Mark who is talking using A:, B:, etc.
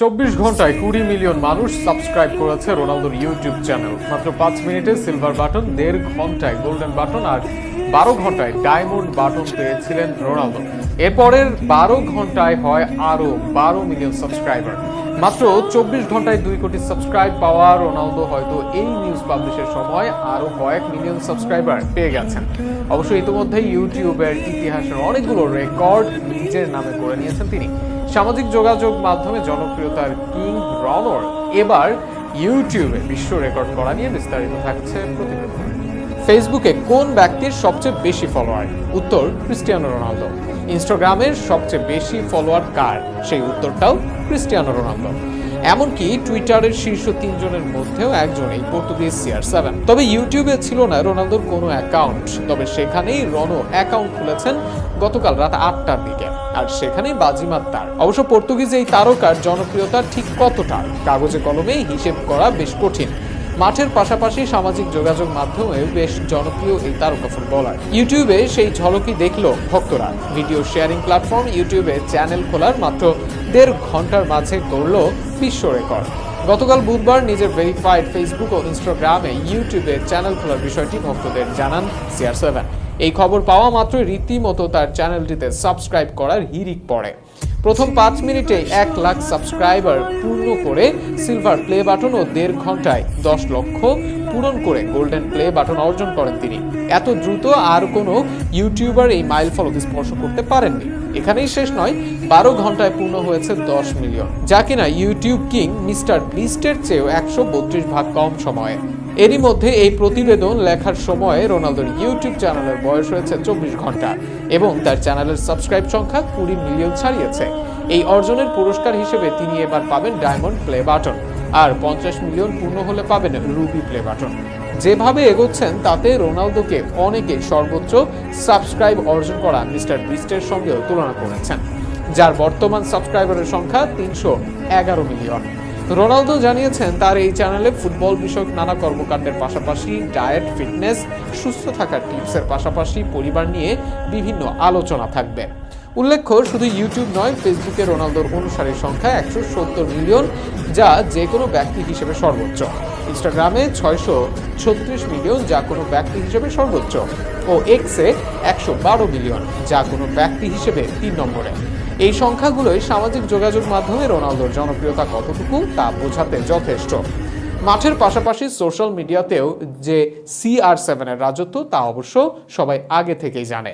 A: 24 ঘন্টায় 20 মিলিয়ন মানুষ সাবস্ক্রাইব করেছে রোনালদোর ইউটিউব চ্যানেল। মাত্র 5 মিনিটে সিলভার বাটন, 1.5 ঘন্টায় গোল্ডেন বাটন আর 12 ঘন্টায় ডায়মন্ড বাটন পেয়েছিলেন রোনালদো। এরপরের 12 ঘন্টায় হয় আরও 12 মিলিয়ন সাবস্ক্রাইবার। মাত্র 24 ঘন্টায় 2 কোটি সাবস্ক্রাইব পাওয়া রোনালদো হয়তো এই নিউজ পাবলিশের সময় আরও কয়েক মিলিয়ন সাবস্ক্রাইবার পেয়ে গেছেন। অবশ্য ইতিমধ্যে ইউটিউবের ইতিহাসের অনেকগুলো রেকর্ড নিজের নামে করে নিয়েছেন তিনি। সামাজিক যোগাযোগ মাধ্যমে জনপ্রিয়তার কিং রনর এবার ইউটিউবে বিশ্ব রেকর্ড করা নিয়ে বিস্তারিত থাকছে প্রতিবেদনে। ফেসবুকে কোন ব্যক্তির সবচেয়ে বেশি ফলোয়ার? উত্তর ক্রিস্টিয়ানো রোনালদো। ইনস্টাগ্রামের সবচেয়ে বেশি ফলোয়ার কার? সেই উত্তরটাও ক্রিস্টিয়ানো রোনালদো। এমনকি টুইটারের শীর্ষ 3 জনের মধ্যেও একজন এই পর্তুগিজ CR7। তবে ইউটিউবে ছিল না রোনালদোর কোনো অ্যাকাউন্ট। তবে সেখানেই রনো অ্যাকাউন্ট খুলেছেন গতকাল রাত 8টার দিকে, আর সেখানেই বাজিমাত তার। অবশ্য পর্তুগিজ এই তারকার জনপ্রিয়তা ঠিক কতটা কাগজে কলমে হিসেব করা বেশ কঠিন। মাঠের পাশাপাশি সামাজিক যোগাযোগ মাধ্যমে বেশ জনপ্রিয় এই তারকা ফুটবলার। ইউটিউবে সেই ঝলকই দেখলো ভক্তরা। ভিডিও শেয়ারিং প্ল্যাটফর্ম ইউটিউবে চ্যানেল খোলার মাত্র 1.5 ঘন্টার মাঝে গড়ল বিশ্ব রেকর্ড। গতকাল বুধবার নিজের ভেরিফাইড ফেসবুক ও ইনস্টাগ্রামে ইউটিউবে চ্যানেল খোলার বিষয়টি ভক্তদের জানান CR7। এই খবর পাওয়া মাত্র রীতিমতো তার চ্যানেলটিতে সাবস্ক্রাইব করার হিড়িক পড়ে। প্রথম 5 মিনিটে 1 লাখ সাবস্ক্রাইবার পূর্ণ করে সিলভার প্লে বাটন ও 1.5 ঘন্টায় 10 লক্ষ পূরণ করে গোল্ডেন প্লে বাটন অর্জন করেন তিনি। এত দ্রুত আর কোনো ইউটিউবার এই মাইল ফলক স্পর্শ করতে পারেননি। এখানেই শেষ নয়, 12 ঘন্টায় পূর্ণ হয়েছে 10 মিলিয়ন, যা কিনা ইউটিউব কিং মিস্টার বিস্টের চেয়েও 132 ভাগ কম সময়ে। এরই মধ্যে এই প্রতিবেদন লেখার সময়ে রোনালদোর ইউটিউব চ্যানেলের বয়স হয়েছে 24 ঘন্টা এবং তার চ্যানেলের সাবস্ক্রাইব সংখ্যা 20 মিলিয়ন ছাড়িয়েছে। এই অর্জনের পুরস্কার হিসেবে তিনি এবার পাবেন ডায়মন্ড প্লে বাটন, আর 50 মিলিয়ন পূর্ণ হলে পাবেন রুবি প্লে বাটন। যেভাবে এগোচ্ছেন তাতে রোনালদোকে অনেকে সর্বোচ্চ সাবস্ক্রাইব অর্জন করা মিস্টার বিস্টের সঙ্গেও তুলনা করেছেন, যার বর্তমান সাবস্ক্রাইবারের সংখ্যা 311 মিলিয়ন। রোনালদো জানিয়েছেন তার এই চ্যানেলে ফুটবল বিষয়ক নানা কর্মকাণ্ডের পাশাপাশি ডায়েট, ফিটনেস, সুস্থ থাকার টিপসের পাশাপাশি পরিবার নিয়ে বিভিন্ন আলোচনা থাকবে। উল্লেখ্য, শুধু ইউটিউব নয়, ফেসবুকে রোনালদোর অনুসারীর সংখ্যা 170 মিলিয়ন, যা যে কোনো ব্যক্তি হিসেবে সর্বোচ্চ। ইনস্টাগ্রামে 636 মিলিয়ন, যা কোনো ব্যক্তি হিসেবে সর্বোচ্চ, ও এক্সে 112 মিলিয়ন, যা কোনো ব্যক্তি হিসেবে 3 নম্বরে। এই সংখ্যাগুলোই সামাজিক যোগাযোগ মাধ্যমে রোনালদোর জনপ্রিয়তা কতটুকু তা বোঝাতে যথেষ্ট। মাঠের পাশাপাশি সোশ্যাল মিডিয়াতেও যে CR7 এর রাজত্ব তা অবশ্য সবাই আগে থেকেই জানে।